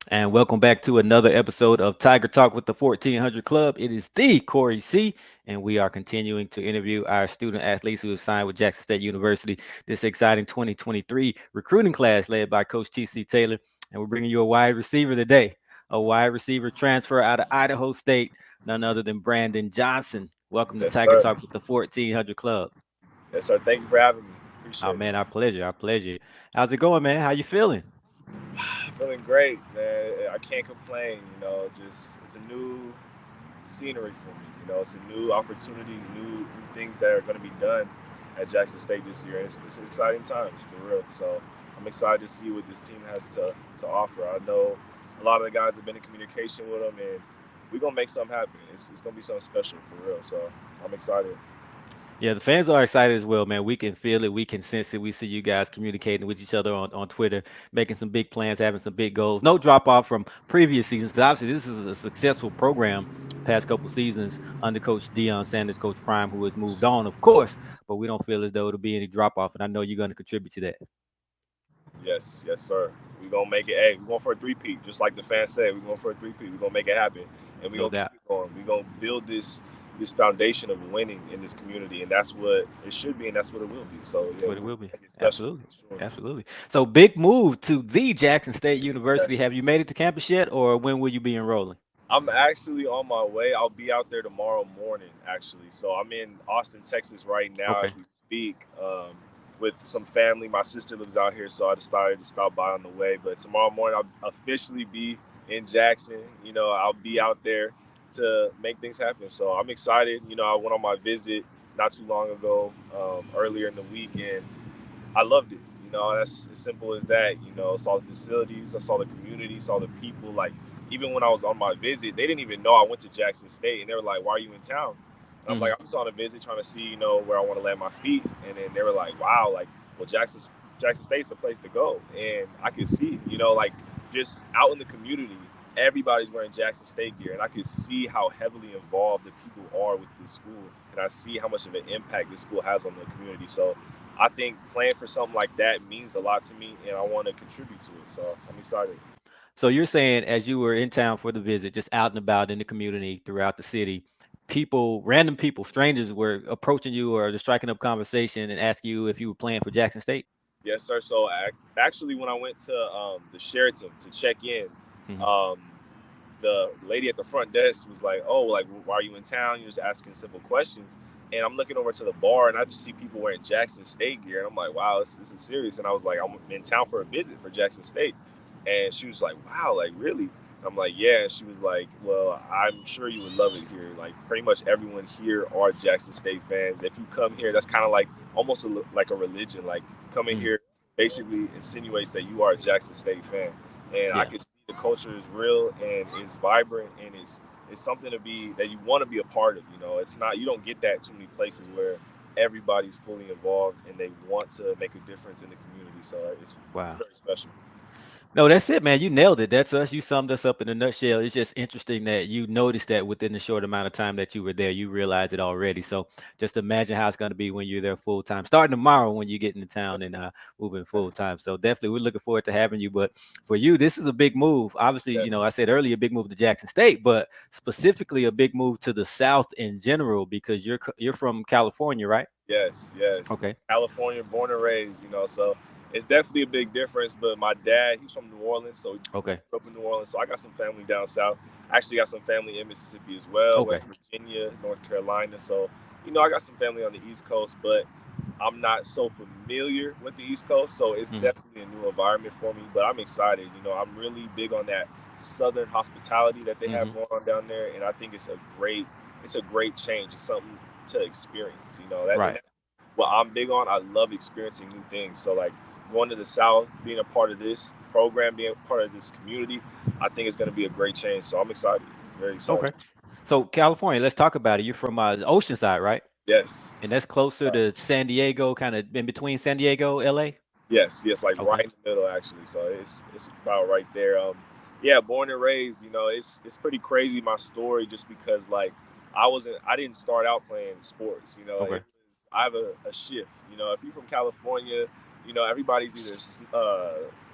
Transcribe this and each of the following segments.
And welcome back to another episode of Tiger Talk with the 1400 Club. It is the Corey C, and we are continuing to interview our student athletes who have signed with Jackson State University this exciting 2023 recruiting class led by Coach TC Taylor. And we're bringing you a wide receiver today, a wide receiver transfer out of Idaho State, none other than Brandon Johnson. Welcome to Yes, Tiger sir. Talk with the 1400 Club. Yes, sir. Thank you for having me. Oh Appreciate it. man, our pleasure, our pleasure. How's it going, man? How you feeling? Feeling great, man. I can't complain. Just it's a new scenery for me. It's a new opportunities, new things that are going to be done at Jackson State this year. And it's exciting times for real. So I'm excited to see what this team has to offer. I know a lot of the guys have been in communication with them, and we're gonna make something happen. It's gonna be something special for real. So I'm excited. Yeah, the fans are excited as well, man. We can feel it, we can sense it. We see you guys communicating with each other on Twitter, making some big plans, having some big goals. No drop off from previous seasons because obviously this is a successful program past couple seasons under Coach Deion Sanders, Coach Prime, who has moved on, of course, but we don't feel as though it'll be any drop off, and I know you're going to contribute to that. Yes, yes, sir. We're gonna make it. Hey, we're going for a three-peat, just like the fans said. We're going for a three-peat. We're gonna make it happen, and we're No gonna keep doubt. it going. We're gonna build this foundation of winning in this community, and that's what it should be, and that's what it will be. So That's yeah, what we're it gonna will be. make it special Absolutely. for sure. Absolutely. So big move to the Jackson State University. Yes. Have you made it to campus yet, or when will you be enrolling? I'm actually on my way. I'll be out there tomorrow morning, actually. So I'm in Austin, Texas right now Okay. as we speak, with some family. My sister lives out here, so I decided to stop by on the way. But tomorrow morning, I'll officially be in Jackson. I'll be out there to make things happen. So I'm excited. I went on my visit not too long ago, earlier in the week, and I loved it. That's as simple as that. Saw the facilities, I saw the community, saw the people. Like, even when I was on my visit, they didn't even know I went to Jackson State, and they were like, "Why are you in town?" And I'm like, Hmm. "I'm just on a visit, trying to see, where I want to land my feet." And then they were like, "Wow, like, well, Jackson State's the place to go." And I could see, like, just out in the community, everybody's wearing Jackson State gear, and I could see how heavily involved the people are with this school, and I see how much of an impact this school has on the community. So I think playing for something like that means a lot to me, and I want to contribute to it. So I'm excited. So you're saying as you were in town for the visit, just out and about in the community throughout the city, people, random people, strangers were approaching you or just striking up conversation and asking you if you were playing for Jackson State? Yes, sir. So actually, when I went to the Sheraton to check in, Hmm. um, the lady at the front desk was like, "Oh, like, why are you in town? You're just asking simple questions." And I'm looking over to the bar, and I just see people wearing Jackson State gear, and I'm like, "Wow, this is serious." And I was like, "I'm in town for a visit for Jackson State," and she was like, "Wow, like, really?" I'm like, "Yeah." And she was like, "Well, I'm sure you would love it here. Like, pretty much everyone here are Jackson State fans. If you come here, that's kind of like almost like a religion. Like, coming Hmm. here basically insinuates that you are a Jackson State fan." And I Yeah. could see the culture is real and it's vibrant, and it's something to be that you want to be a part of. It's not, you don't get that too many places where everybody's fully involved and they want to make a difference in the community. So it's Wow. very special. No, that's it, man. You nailed it. That's us. You summed us up in a nutshell. It's just interesting that you noticed that within the short amount of time that you were there, you realized it already. So just imagine how it's going to be when you're there full time, starting tomorrow when you get into town and moving full time. So definitely, we're looking forward to having you. But for you, this is a big move. Obviously, Yes, I said earlier, a big move to Jackson State, but specifically a big move to the South in general because you're from California, right? yes. Okay. California, born and raised. So it's definitely a big difference. But my dad, he's from New Orleans, so we Okay. grew up in New Orleans. So I got some family down south. I actually got some family in Mississippi as well, Okay. West Virginia, North Carolina. So I got some family on the East Coast, but I'm not so familiar with the East Coast, so it's Mhm. definitely a new environment for me. But I'm excited. I'm really big on that Southern hospitality that they have Mhm. going on down there, and I think it's a great change. It's something to experience. And Right. that's what I'm big on. I love experiencing new things. So, like, going to the South, being a part of this program, being a part of this community, I think it's going to be a great change. So I'm excited, very excited. Okay. So California, let's talk about it. You're from the ocean side, right? Yes. And that's closer Uh, to San Diego, kind of in between San Diego, LA. yes, like right Okay. in the middle actually. So it's about right there. Yeah, born and raised. It's pretty crazy my story just because, like, I didn't start out playing sports. Okay. I have a shift. If you're from California, everybody's either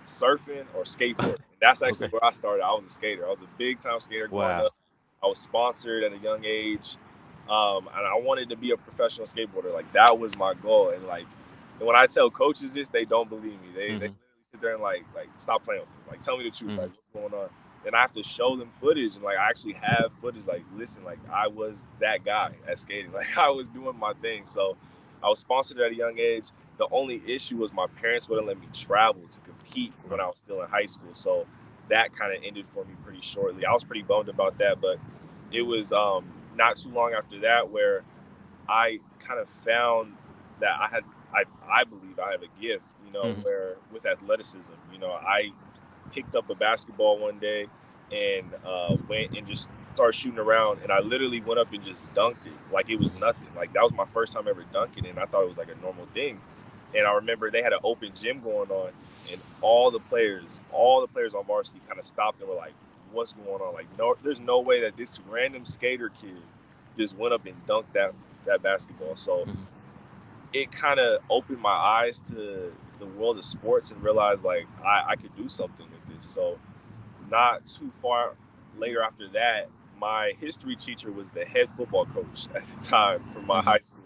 surfing or skateboarding. And that's actually Okay. where I started. I was a skater. I was a big time skater growing up. Wow. I was sponsored at a young age, and I wanted to be a professional skateboarder. Like that was my goal. And when I tell coaches this, they don't believe me. They Hmm. literally sit there and like stop playing with me. Like tell me the truth. Hmm. Like what's going on? And I have to show them footage, and like I actually have footage. Like listen, like I was that guy at skating. Like I was doing my thing. So I was sponsored at a young age. The only issue was my parents wouldn't let me travel to compete when Right. I was still in high school. So that kind of ended for me pretty shortly. I was pretty bummed about that, but it was not too long after that where I kind of found that I believe I have a gift, Hmm. where with athleticism, I picked up a basketball one day and went and just started shooting around, and I literally went up and just dunked it like it was nothing. Like that was my first time ever dunking, and I thought it was like a normal thing. And I remember they had an open gym going on, and all the players on varsity kind of stopped and were like, "What's going on? Like, no, there's no way that this random skater kid just went up and dunked that basketball." So Hmm. it kind of opened my eyes to the world of sports and realized like I could do something with this. So not too far later after that, my history teacher was the head football coach at the time for my Hmm. high school.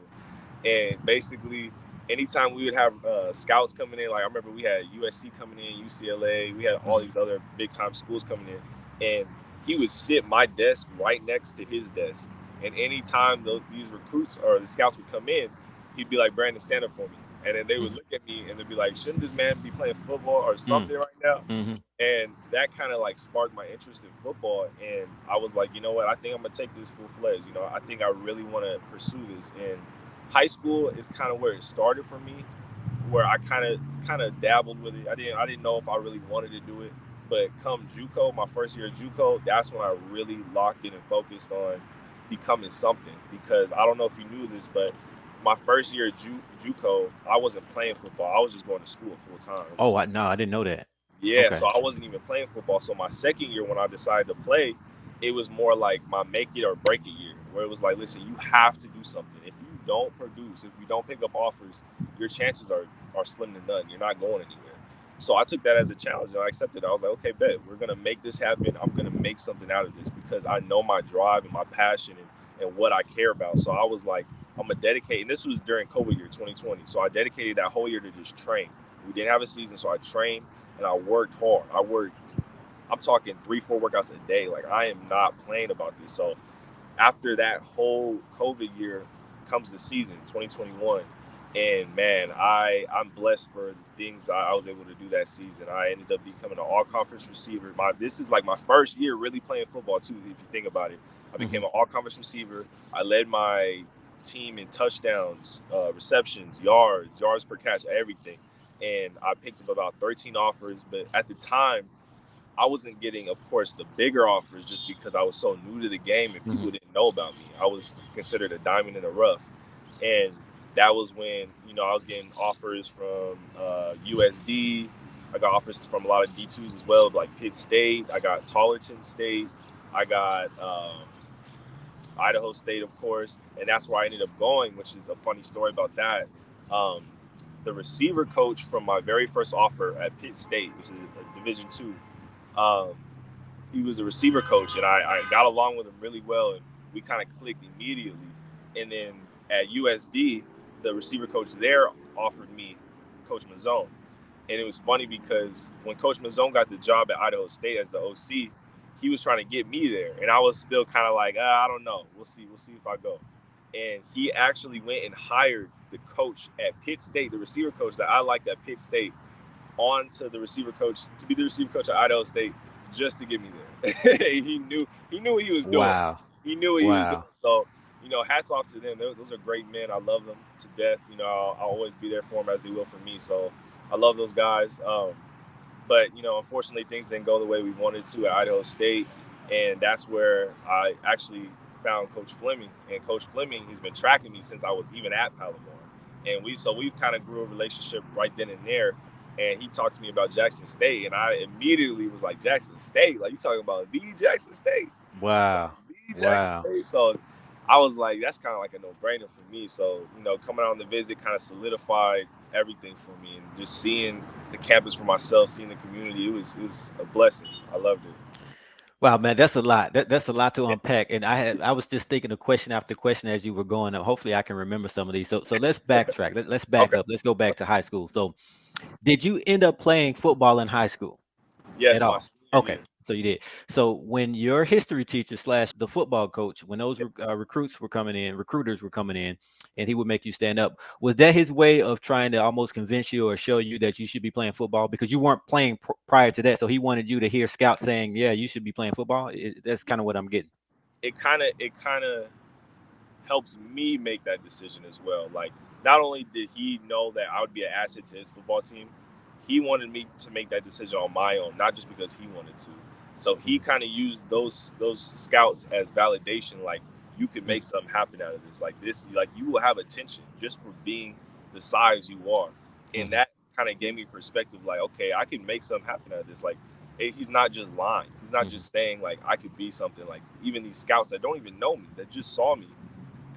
And basically, anytime we would have scouts coming in, like I remember we had USC coming in, UCLA, we had all Hmm. these other big time schools coming in, and he would sit my desk right next to his desk. And anytime these recruits or the scouts would come in, he'd be like, "Brandon, stand up for me." And then they would Hmm. look at me and they'd be like, "Shouldn't this man be playing football or Hmm. something right now?" Hmm. And that kind of like sparked my interest in football. And I was like, you know what? I think I'm gonna take this full fledged. I think I really want to pursue this. And high school is kind of where it started for me, where I kind of dabbled with it. I didn't know if I really wanted to do it. But come JUCO, my first year at JUCO, that's when I really locked in and focused on becoming something. Because I don't know if you knew this, but my first year at JUCO, I wasn't playing football. I was just going to school full time. I was Oh, just no, I didn't know that. yeah, Okay. so I wasn't even playing football. So my second year when I decided to play, it was more like my make it or break it year, where it was like, listen, you have to do something. If you don't produce, if you don't pick up offers, your chances are slim to none. You're not going anywhere. So I took that as a challenge and I accepted it. I was like, okay, bet we're gonna make this happen. I'm gonna make something out of this because I know my drive and my passion and what I care about. So I was like, I'm gonna dedicate. And this was during COVID year 2020. So I dedicated that whole year to just train. We didn't have a season, so I trained and I worked hard. I'm talking 3, 4 workouts a day. Like I am not playing about this. So after that whole COVID year comes the season 2021, and man, I'm blessed for the things I was able to do that season. I ended up becoming an all conference receiver. This is like my first year really playing football too. If you think about it, I became Hmm. an all conference receiver. I led my team in touchdowns, receptions, yards per catch, everything. And I picked up about 13 offers, but at the time I wasn't getting, of course, the bigger offers just because I was so new to the game and Hmm. people didn't know about me. I was considered a diamond in the rough. And that was when, I was getting offers from USD. I got offers from a lot of D2s as well, like Pitt State. I got Tarleton State. I got Idaho State, of course. And that's where I ended up going, which is a funny story about that. Um, the receiver coach from my very first offer at Pitt State, which is a Division two, um, he was a receiver coach, and I got along with him really well, and we kind of clicked immediately. And then at USD, the receiver coach there offered me Coach Mazzone, and it was funny because when Coach Mazzone got the job at Idaho State as the OC, he was trying to get me there, and I was still kind of like, I don't know, we'll see if I go. And he actually went and hired the coach at Pitt State, the receiver coach that I liked at Pitt State, on to the receiver coach to be the receiver coach at Idaho State just to get me there. He knew what he was doing. Wow. He knew what he was doing. Wow. So, hats off to them. Those are great men. I love them to death. I'll always be there for them as they will for me. So I love those guys. But unfortunately, things didn't go the way we wanted to at Idaho State, and that's where I actually found Coach Fleming. And Coach Fleming, he's been tracking me since I was even at Palomar, and we've kind of grew a relationship right then and there. And he talked to me about Jackson State, and I immediately was like, Jackson State, like you talking about the Jackson State, like Wow. the Jackson Wow. State. So I was like, that's kind of like a no-brainer for me. So, coming out on the visit kind of solidified everything for me, and just seeing the campus for myself, seeing the community, it was a blessing. I loved it. Wow, man, that's a lot. That's a lot to unpack. And I was just thinking of question after question as you were going up. Hopefully, I can remember some of these. So let's backtrack. Let's back Okay. up. Let's go back to high school. So, did you end up playing football in high school at Yes, my all? senior Okay, year. so you did. So when your history teacher slash the football coach, when those recruits were coming in, recruiters were coming in, and he would make you stand up, was that his way of trying to almost convince you or show you that you should be playing football because you weren't playing prior to that? So he wanted you to hear scouts saying, "Yeah, you should be playing football." That's kind of what I'm getting. It kind of helps me make that decision as well. Like, not only did he know that I would be an asset to his football team, he wanted me to make that decision on my own, not just because he wanted to. So he Mhm, kind of used those scouts as validation. Like, you can make mhm, something happen out of this. Like this, like you will have attention just for being the size you are, and mhm, that kind of gave me perspective. Like, okay, I can make something happen out of this. Like, he's not just lying. He's not mhm. just saying like I could be something. Like, even these scouts that don't even know me, that just saw me,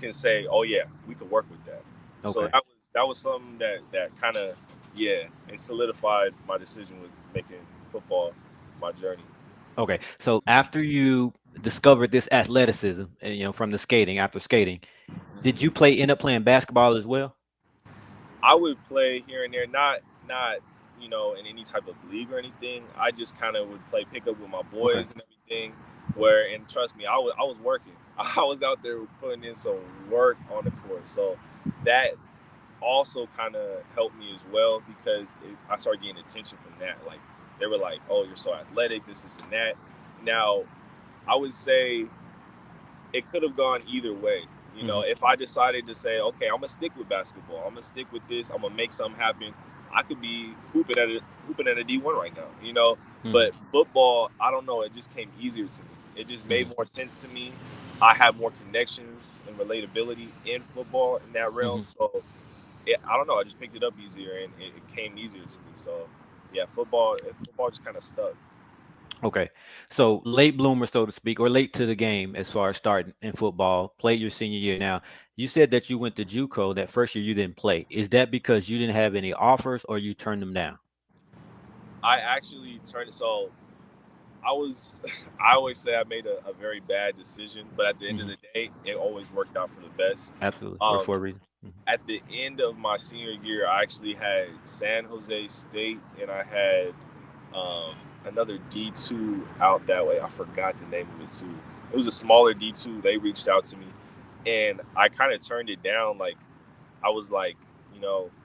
can say, "Oh yeah, we could work with that." So Okay. that was something that kind of, yeah, and solidified my decision with making football my journey. Okay. So after you discovered this athleticism, and from the skating, after skating, did you end up playing basketball as well? I would play here and there, not in any type of league or anything. I just kind of would play pickup with my Okay. boys and everything. Where, and trust me, I was working. I was out there putting in some work on the court. So that also kind of helped me as well, because I started getting attention from that. Like, they were like, "Oh, you're so athletic, this, and that." Now, I would say it could have gone either way. Mhm, If I decided to say, "Okay, I'm gonna stick with basketball. I'm gonna stick with this. I'm gonna make something happen," I could be hooping at a D1 right now. mhm, But football, I don't know. It just came easier to me. It just made mhm, more sense to me. I have more connections and relatability in football in that realm. mhm. So I don't know. I just picked it up easier, and it came easier to me. So yeah, football just kind of stuck. Okay. So late bloomer, so to speak, or late to the game as far as starting in football, played your senior year. Now, you said that you went to JUCO that first year you didn't play. Is that because you didn't have any offers or you turned them down? I actually turned so I was I always say I made a very bad decision, but at the end of Hmm. the day, it always worked out for the best. Absolutely. Work Um, for a reason. Hmm. at the end of my senior year, I actually had San Jose State, and I had um, another D2 out that way. I forgot the name of it too. It was a smaller D2. They reached out to me, and I kind of turned it down. Like, I was like,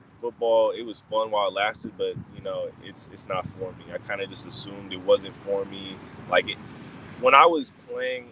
football. It was fun while it lasted, but it's not for me. I kind of just assumed it wasn't for me. Like, when I was playing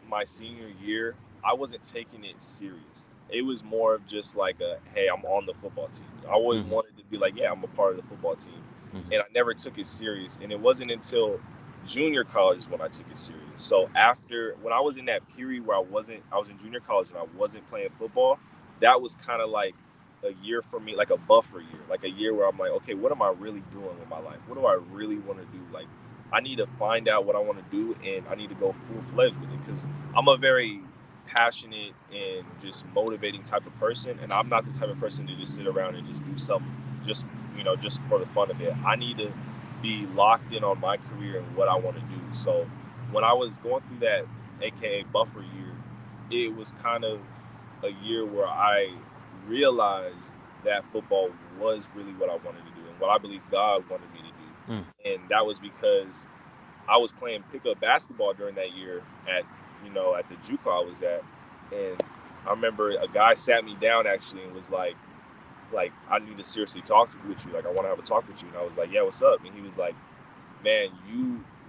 my senior year, I wasn't taking it serious. It was more of just like a, hey, I'm on the football team. I always Hmm. wanted to be like, yeah, I'm a part of the football team, Hmm. and I never took it serious. And it wasn't until junior college when I took it serious. So after, when I was in that period where I was in junior college and I wasn't playing football, that was kind of like a year for me, like a buffer year, like a year where I'm like, okay, what am I really doing with my life? What do I really want to do? Like, I need to find out what I want to do, and I need to go full fledged with it, because I'm a very passionate and just motivating type of person, and I'm not the type of person to just sit around and just do something just just for the fun of it. I need to be locked in on my career and what I want to do. So when I was going through that, aka buffer year, it was kind of a year where I realized that football was really what I wanted to do and what I believe God wanted me to Mm. do. And that was because I was playing pickup basketball during that year at the JUCO I was at, and I remember a guy sat me down actually and was like, I need to seriously talk with you. Like, I want to have a talk with you. And I was like, yeah, what's up? And he was like, man,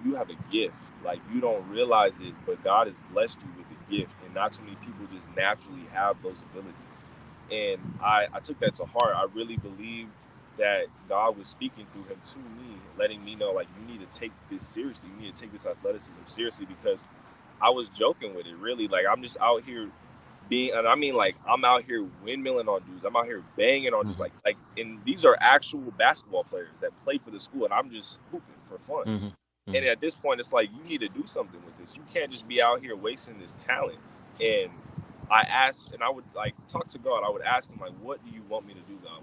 you have a gift. Like, you don't realize it, but God has blessed you with a gift, and not too many people just naturally have those abilities. And I took that to heart. I really believed that God was speaking through him to me, letting me know, like, you need to take this seriously. You need to take this athleticism seriously, because I was joking with it, really. Like, I'm just out here and I mean, like, I'm out here windmilling on dudes. I'm out here banging on dudes. Mhm, And these are actual basketball players that play for the school, and I'm just hooping for fun. mhm, And mhm, at this point, it's like, you need to do something with this. You can't just be out here wasting this talent. And I asked, and I would like talk to God. I would ask him like, "What do you want me to do, God?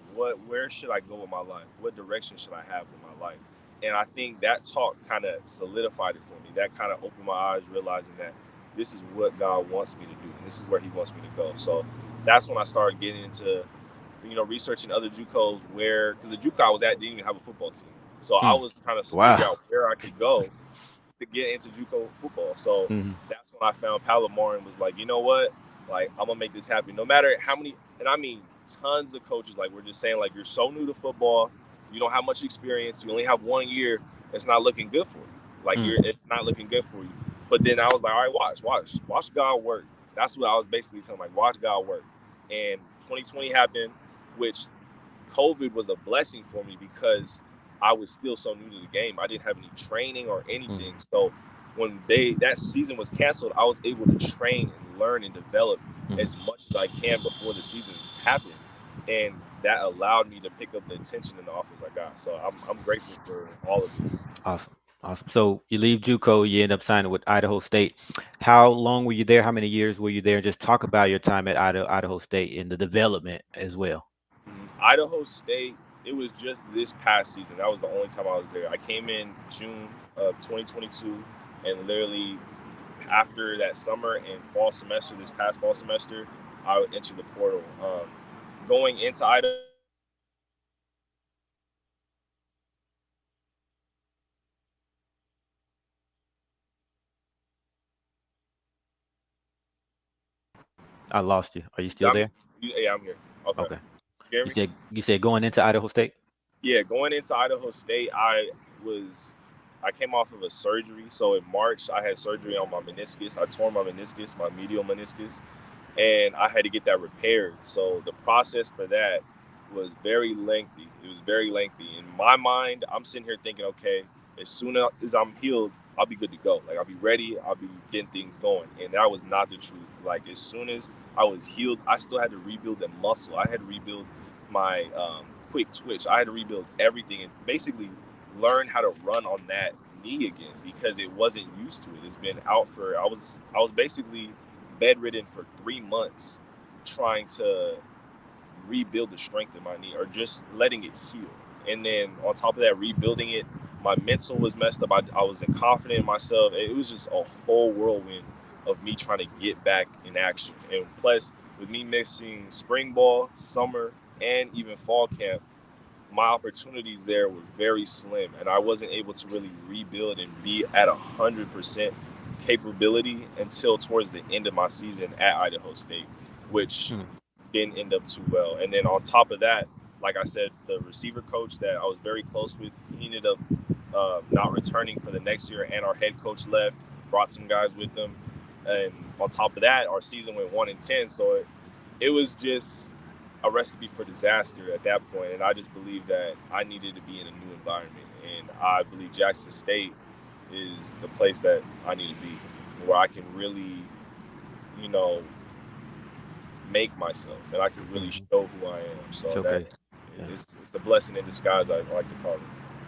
Where should I go with my life? What direction should I have with my life?" And I think that talk kind of solidified it for me. That kind of opened my eyes, realizing that this is what God wants me to do, and this is where He wants me to go. So that's when I started getting into, researching other JUCOs where, because the JUCO I was at didn't even have a football team. So I Mm. was trying to figure Wow. out where I could go to get into JUCO football. So Hmm. that's when I found Palomar and was like, you know what? Like, I'm gonna make this happen. No matter how many, and I mean tons of coaches, like we're just saying, like, you're so new to football, you don't have much experience, you only have 1 year, it's not looking good for you. Like Mm. it's not looking good for you. But then I was like, all right, watch God work. That's what I was basically telling, like, watch God work. And 2020 happened, which COVID was a blessing for me because I was still so new to the game. I didn't have any training or Mm. anything. So when that season was canceled, I was able to train and learn and develop Hmm. as much as I can before the season happened. And that allowed me to pick up the attention in the offers I got. So I'm grateful for all of it. Awesome. Awesome. So you leave JUCO, you end up signing with Idaho State. How long were you there? How many years were you there? Just talk about your time at Idaho State and the development as well. Idaho State, it was just this past season. That was the only time I was there. I came in June of 2022, and literally after that summer and fall semester, this past fall semester, I entered the portal. Going into Idaho State, I lost you. Are you still I'm, there? yeah, I'm here. Okay, Okay. you hear You me? said you said going into Idaho State? Yeah, going into Idaho State, was I came off of a surgery. So in March, I had surgery on my meniscus. I tore my meniscus, my medial meniscus, and I had to get that repaired. So the process for that was very lengthy. It was very lengthy. In my mind, I'm sitting here thinking, okay, as soon as I'm healed, I'll be good to go. Like, I'll be ready. I'll be getting things going. And that was not the truth. Like, as soon as I was healed, I still had to rebuild the muscle. I had to rebuild my quick twitch. I had to rebuild everything and basically learn how to run on that knee again because it wasn't used to it. It's been out for I was basically bedridden for 3 months trying to rebuild the strength in my knee or just letting it heal. And then on top of that, rebuilding it, my mental was messed up. I wasn't confident in myself. It was just a whole whirlwind of me trying to get back in action. And plus, with me missing spring ball, summer, and even fall camp, my opportunities there were very slim, and I wasn't able to really rebuild and be at 100% capability until towards the end of my season at Idaho State, which Mm. didn't end up too well. And then on top of that, like I said, the receiver coach that I was very close with, he ended up not returning for the next year, and our head coach left, brought some guys with them, and on top of that, our season went 1-10. So it was just a recipe for disaster at that point, and I just believed that I needed to be in a new environment, and I believe Jackson State is the place that I need to be, where I can really, you know, make myself, and I can really Hmm. show who I am. So that Showcase. Yeah. it's a blessing in disguise, I like to call it.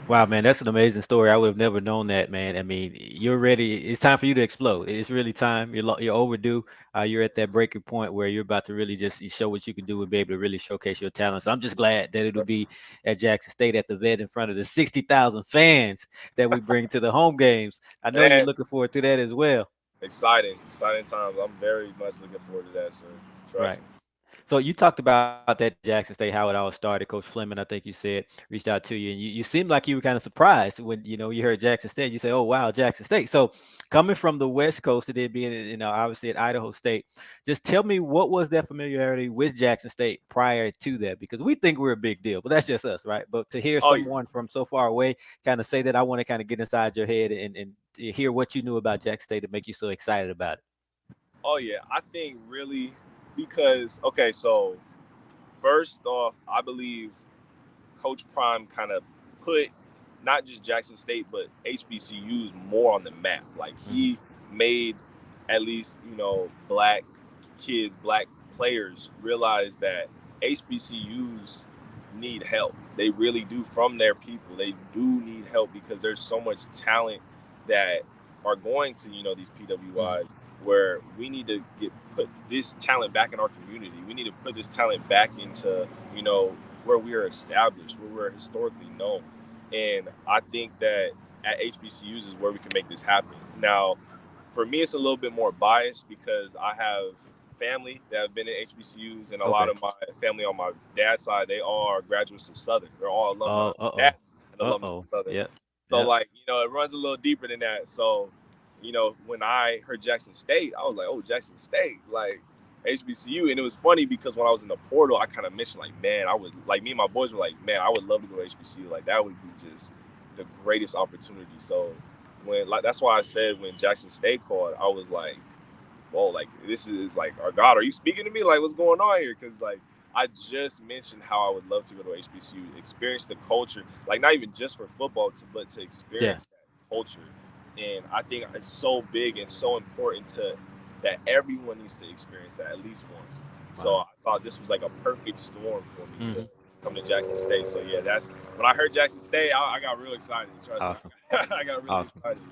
Wow, man, that's an amazing story. I would have never known that, man. I mean, you're ready. It's time for you to explode. It's really time. You're overdue. You're at that breaking point where you're about to really just show what you can do and be able to really showcase your talents. I'm just glad that it'll be at Jackson State at the vet in front of the 60,000 fans that we bring to the home games. I know you're Man, looking forward to that as well. exciting times. I'm very much looking forward to that, sir. Trust Right. me. So you talked about that Jackson State, how it all started. Coach Fleming, I think you said, reached out to you, and you seemed like you were kind of surprised when you heard Jackson State. You say, "Oh wow, Jackson State." So coming from the West Coast and then being obviously at Idaho State, just tell me what was that familiarity with Jackson State prior to that? Because we think we're a big deal, but that's just us, right? But to hear Oh yeah, someone from so far away kind of say that, I want to kind of get inside your head and hear what you knew about Jackson State to make you so excited about it. oh yeah. I think really because okay, so first off, I believe Coach Prime kind of put not just Jackson State but HBCUs more on the map. Like Hmm. he made at least black kids, black players realize that HBCUs need help. They really do from their people. They do need help because there's so much talent that are going to these Hmm. PWIs where we need to put this talent back in our community. We need to put this talent back into, you know, where we are established, where we're historically known. And I think that at HBCUs is where we can make this happen. Now, for me, it's a little bit more biased because I have family that have been in HBCUs, and a lot Okay. of my family on my dad's side, they all are graduates of Southern. They're all alumni. Oh, uh-oh. Dad's an alumnus of Uh-oh. Southern. Yep. So, Yep. like, you know, it runs a little deeper than that. So, you know, when I heard Jackson State, I was like, oh, Jackson State, like HBCU. And it was funny because when I was in the portal, I kind of mentioned, like, man, I would, like, me and my boys were like, man, I would love to go to HBCU. Like, that would be just the greatest opportunity. So, when, like, that's why I said when Jackson State called, I was like, whoa, like, this is like, our God, are you speaking to me? Like, what's going on here? Because, like, I just mentioned how I would love to go to HBCU, experience the culture, like not even just for football, but to Yeah. experience that culture. And I think it's so big and so important to that everyone needs to experience that at least once. So Wow. I thought this was like a perfect storm for me to Hmm. come to Jackson State. So yeah, that's when I heard Jackson State, I got real excited. Trust me, Awesome. I got really Awesome. excited.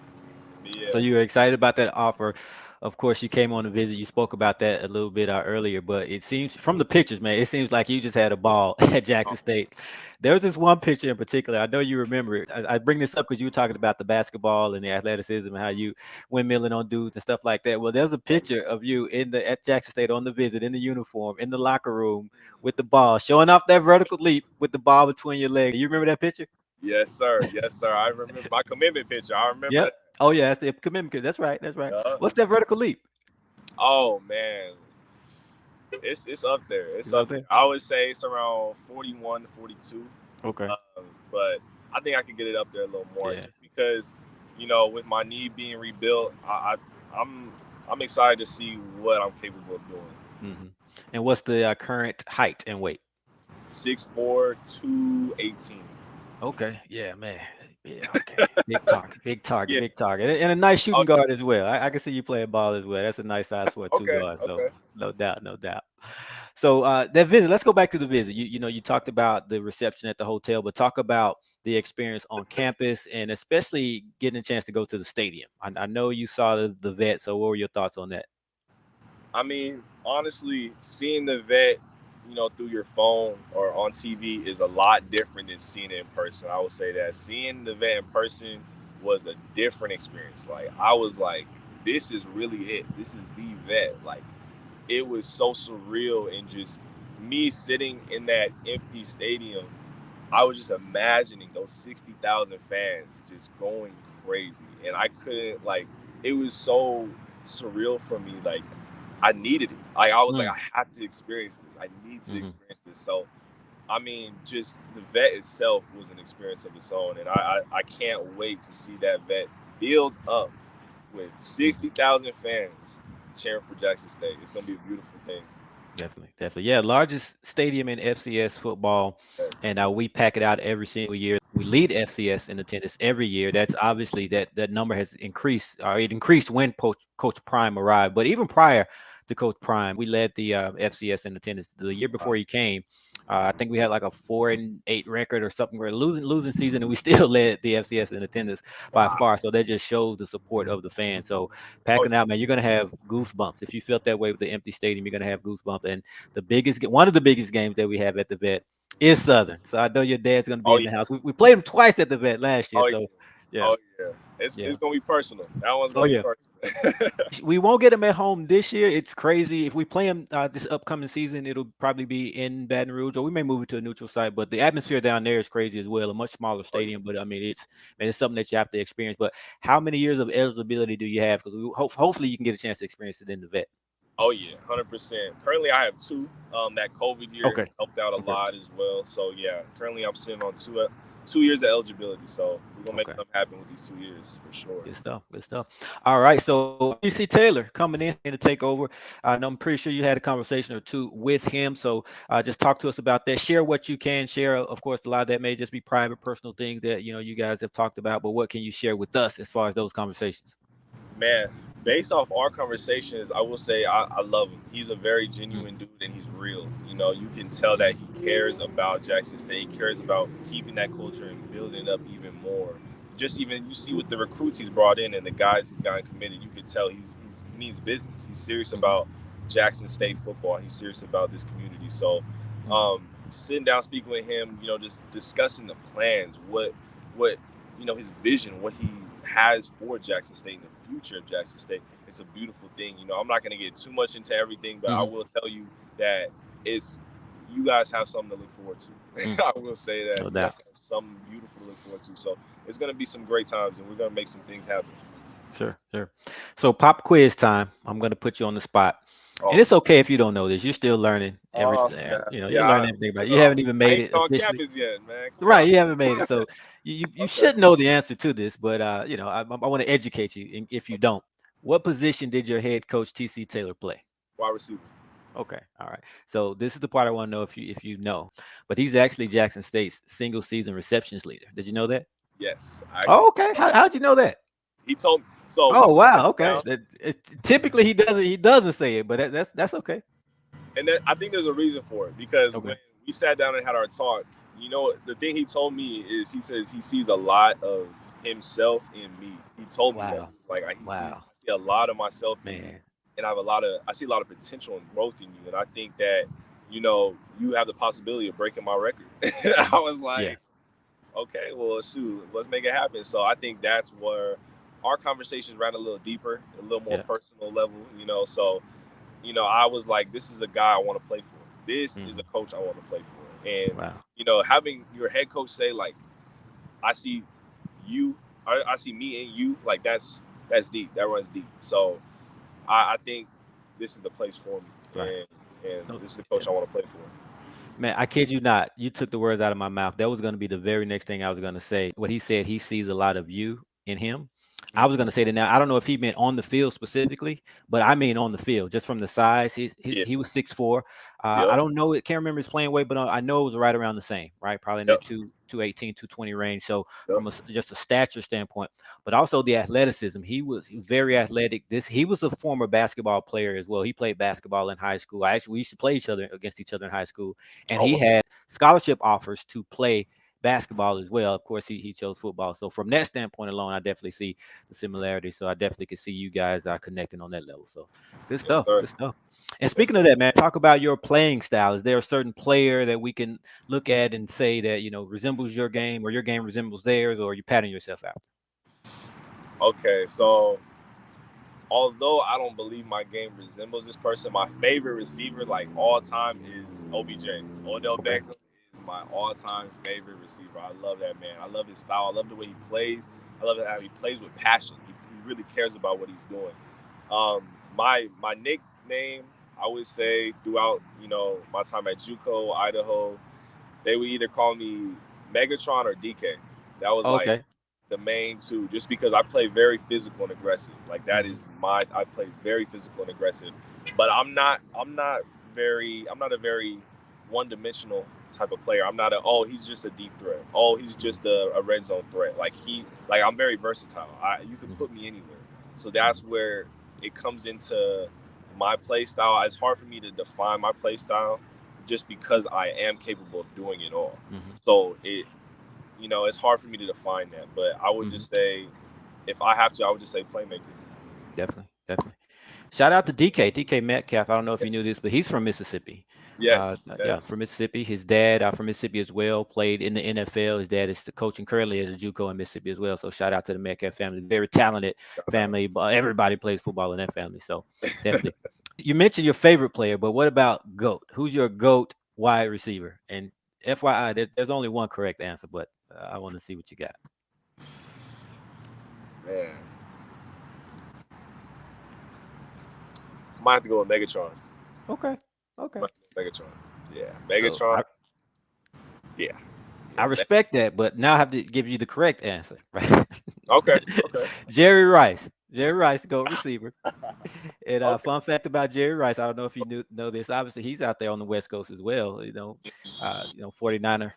But So yeah, you were excited about that offer. Of course, you came on a visit. You spoke about that a little bit earlier, but it seems from the pictures, man, it seems like you just had a ball at Jackson State. There was this one picture in particular. I know you remember it. I bring this up because you were talking about the basketball and the athleticism and how you windmilling on dudes and stuff like that. Well, there's a picture of you in the at Jackson State on the visit in the uniform in the locker room with the ball, showing off that vertical leap with the ball between your legs. You remember that picture? yes sir, yes sir. I remember my commitment picture. I remember Yep. that. Oh yeah, that's the commitment. That's right. That's right. Yeah. What's that vertical leap? Oh man, it's up there. It's Is up up there. there? I would say it's around 41 to 42. Okay. But I think I could get it up there a little more Yeah. just because, you know, with my knee being rebuilt, I'm I'm excited to see what I'm capable of doing. Hmm. And what's the current height and weight? 6'4", 218. Okay. Yeah, man. Yeah. Okay. Big target. Big target. Yeah. Big target. And a nice Oh, shooting guard as well. I can see you playing ball as well. That's a nice size for a two okay. guard. So Okay. no doubt. No doubt. So that visit. Let's go back to the visit. You know you talked about the reception at the hotel, but talk about the experience on campus and especially getting a chance to go to the stadium. I know you saw the vet. So what were your thoughts on that? I mean, honestly, seeing the vet, you know, through your phone or on TV is a lot different than seeing it in person. I would say that seeing the vet in person was a different experience. Like I was like, this is really it. This is the vet. Like it was so surreal and just me sitting in that empty stadium. I was just imagining those 60,000 fans just going crazy, and I couldn't like. It was so surreal for me. Like I needed it. Like I was like, Mm. I have to experience this. I need to Hmm. experience this. So I mean, just the vet itself was an experience of its own, and I can't wait to see that vet filled up with Hmm. 60,000 fans cheering for Jackson State. It's gonna be a beautiful thing. Definitely, definitely. Yeah, largest stadium in FCS football, Yes. and we pack it out every single year. We lead FCS in attendance every year. That's obviously that number has increased, or it increased when Coach Prime arrived. But even prior to Coach Prime, we led the FCS in attendance. The year before he came, I think we had like a 4-8 record or something. We're losing season, and we still led the FCS in attendance by Wow. far. So that just shows the support of the fans. So Oh, packing out, man, you're gonna have goosebumps. If you felt that way with the empty stadium, you're gonna have goosebumps. And one of the biggest games that we have at the vet is Southern. So I know your dad's gonna be oh in yeah. the house. We played him twice at the vet last year. Oh yeah. So yeah, Oh yeah. yeah. It's gonna be personal. That one's Oh gonna be yeah. personal. We won't get him at home this year. It's crazy. If we play him this upcoming season, it'll probably be in Baton Rouge, or we may move it to a neutral site. But the atmosphere down there is crazy as well. A much smaller Oh yeah. stadium, but I mean, it's something that you have to experience. But how many years of eligibility do you have? Because hopefully you can get a chance to experience it in the vet. Oh yeah, 100%. Currently, I have two. That COVID year Okay. helped out a Okay. lot as well. So yeah, currently I'm sitting on 2 years of eligibility. So we're gonna make Okay. something happen with these 2 years for sure. Good stuff. Good stuff. All right. So you see Taylor coming in to take over. I know I'm pretty sure you had a conversation or two with him. So just talk to us about that. Share what you can share. Of course, a lot of that may just be private, personal things that you guys have talked about. But what can you share with us as far as those conversations? Man, based off our conversations, I will say I love him. He's a very Mm, genuine dude and he's real. You know, you can tell that he cares about Jackson State. He cares about keeping that culture and building it up even more. Just even you see with the recruits he's brought in and the guys he's gotten committed, you could tell he's he means business. He's serious Hmm. about Jackson State football. He's serious about this community. So, Hmm. sitting down, speaking with him, just discussing the plans, what his vision, what he has for Jackson State in the future of Jackson State. It's a beautiful thing. I'm not going to get too much into everything, but I Hmm. will tell you that it's you guys have something to look forward to. Mm. I will say that No you guys doubt. have something beautiful to look forward to. So it's going to be some great times, and we're going to make some things happen. Sure, sure. So pop quiz time. I'm going to put you on the spot. And Oh, it's okay if you don't know this. You're still learning oh everything. snap! You're Yeah, learning everything about it. You I, haven't even I made ain't it been on officially. campus yet, man. Come Right, on. you haven't made it. So you Okay, should know the answer to this, but I want to educate you if you okay. don't. What position did your head coach TC Taylor play? Wide receiver. Okay, all right. So this is the part I want to know if you know. But he's actually Jackson State's single season receptions leader. Did you know that? Yes, I actually. Oh, okay. How'd you know that? He told me. So Oh, I wow. sat Okay. down, Typically he doesn't say it, but that's okay. and then I think there's a reason for it because when Okay. we sat down and had our talk, the thing he told me is he says he sees a lot of himself in me. He told me that Wow. he was like Wow. I see a lot of myself in you, Man. and I see a lot of potential and growth in you, and I think that you have the possibility of breaking my record. Hmm. I was Yeah. like, okay, well, shoot, let's make it happen. So I think that's where our conversations ran a little deeper, a little more Yeah. personal level. So I was like, this is a guy I want to play for. This is a Hmm. coach I want to play for. And, Wow. having your head coach say, like, I see you, I see me in you, like, that's deep. That runs deep. So I think this is the place for me. Right. And No, this is the yeah. coach I want to play for. Man, I kid you not. You took the words out of my mouth. That was going to be the very next thing I was going to say. What he said, he sees a lot of you in him. I was Mm-hmm. going to say that now. I don't know if he meant on the field specifically, but I mean on the field, just from the size. Yeah. He was 6'4". I Yep. don't know. Can't remember his playing weight, but I know it was right around the same, right? Probably in Yep. that 218, 220 range. So Yep. from just a stature standpoint, but also the athleticism. He was very athletic. He was a former basketball player as well. He played basketball in high school. We used to play against each other in high school, and Oh, he wow. had scholarship offers to play basketball as well. Of course, he chose football. So from that standpoint alone, I definitely see the similarity. So I definitely could see you guys are connecting on that level. So good Yes, stuff. sir. Good stuff. And Yes, speaking sir. of that, man, talk about your playing style. Is there a certain player that we can look at and say that resembles your game, or your game resembles theirs, or you patting yourself out? Okay, so although I don't believe my game resembles this person, my favorite receiver, like all time, is OBJ. Odell Okay. Beckham is my all time favorite receiver. I love that man. I love his style. I love the way he plays. I love how he plays with passion. He really cares about what he's doing. My nickname, I would say, throughout my time at JUCO, Idaho, they would either call me Megatron or DK. That was like Okay. the main two, just because I play very physical and aggressive. Like that Hmm. is I play very physical and aggressive. But I'm not a very one dimensional type of player. I'm not he's just a deep threat. Oh, he's just a red zone threat. I'm very versatile. You can Hmm. put me anywhere. So that's where it comes into my play style. It's hard for me to define my play style just because I am capable of doing it all. Hmm. So it's hard for me to define that. But I would Hmm. just say, if I have to, I would just say playmaker. Definitely. Definitely. Shout out to DK Metcalf. I don't know if you knew this, Yes, but he's from Mississippi. yes, Yeah, yes. from Mississippi. His dad from Mississippi as well. Played in the NFL. His dad is the coaching currently as a JUCO in Mississippi as well. So shout out to the Metcalf family. Very talented family. But everybody plays football in that family. So definitely. You mentioned your favorite player, but what about GOAT? Who's your GOAT wide receiver? And FYI, there's only one correct answer, but I want to see what you got. Man, might have to go with Megatron. Okay. Okay. Might have to go with Megatron. Yeah, So Megatron. Yeah, I yeah. respect that, but now I have to give you the correct answer, right? Okay, okay, Jerry Rice. Jerry Rice, the GOAT receiver. And okay. fun fact about Jerry Rice, I don't know if you know this. Obviously, he's out there on the West Coast as well. 49er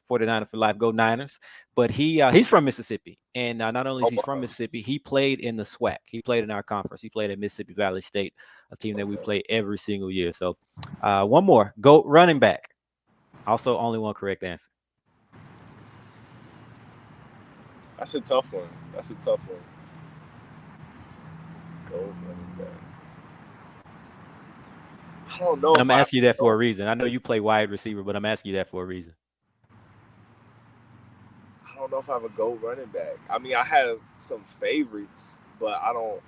for life, go Niners. But he's from Mississippi, and not only is Oh he from wow. Mississippi, he played in the SWAC. He played in our conference. He played at Mississippi Valley State, a team that we Okay. play every single year. So, one more GOAT running back. Also, only one correct answer. That's a tough one. That's a tough one. Go running back. I don't know And if I'm I have asking you that a for a GOAT. reason. I know you play wide receiver, but I'm asking you that for a reason. I don't know if I have a GOAT running back. I mean, I have some favorites, but I don't.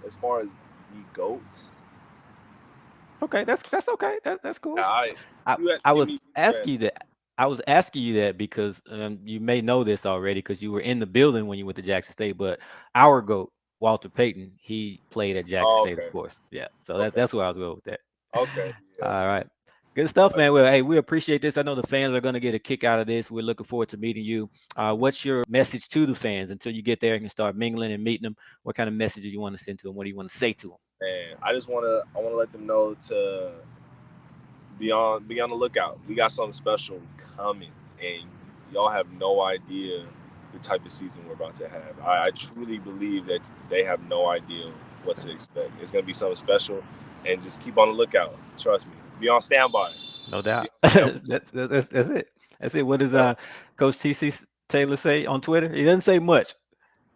As far as the GOAT, Okay, that's okay. That's cool. I I you have to I give was me your answer. asking you that. I was asking you that because you may know this already because you were in the building when you went to Jackson State. But our GOAT, Walter Payton, he played at Jackson Oh, State, of okay, course. Yeah, so okay, that's where I was going with that. okay, yeah. All right. Good stuff, But man. Well, hey, we appreciate this. I know the fans are going to get a kick out of this. We're looking forward to meeting you. What's your message to the fans until you get there and can start mingling and meeting them? What kind of message do you want to send to them? What do you want to say to them? man, I wanna let them know to be on the lookout. We got something special coming, and y'all have no idea the type of season we're about to have. I truly believe that they have no idea what to expect. It's gonna be something special, and just keep on the lookout. Trust me. Be on standby. No Be doubt. on standby. That's it. That's it. What does Yeah. Coach TC Taylor say on Twitter? He doesn't say much.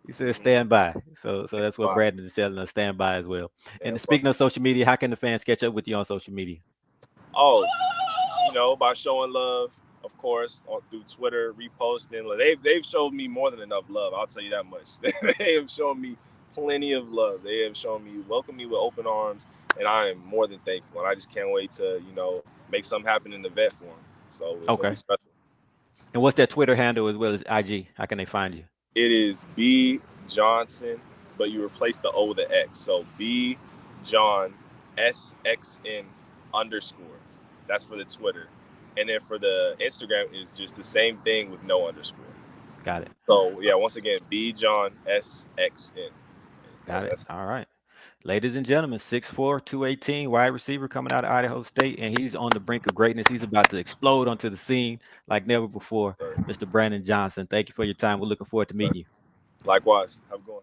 He says Mm-hmm. stand by. So that's what Bye. Brandon is telling us, stand by as well. And Stand by. speaking of social media, how can the fans catch up with you on social media? Oh, by showing love, of course, through Twitter, reposting. Like, they've showed me more than enough love. I'll tell you that much. They have shown me plenty of love. They have shown me, welcome me with open arms, and I am more than thankful. And I just can't wait to make something happen in the vet for them. So it's gonna be Okay. special. And what's that Twitter handle as well as IG? How can they find you? It is B Johnson, but you replace the O with the X. So B John SXN underscore. That's for the Twitter. And then for the Instagram is just the same thing with no underscore. Got it. So yeah, once again, B John SXN. Got it. That's All right. Ladies and gentlemen, 6'4", 218, wide receiver coming out of Idaho State, and he's on the brink of greatness. He's about to explode onto the scene like never before. sir. Mr. Brandon Johnson, thank you for your time. We're looking forward to Sir. meeting you. Likewise. Have a good one.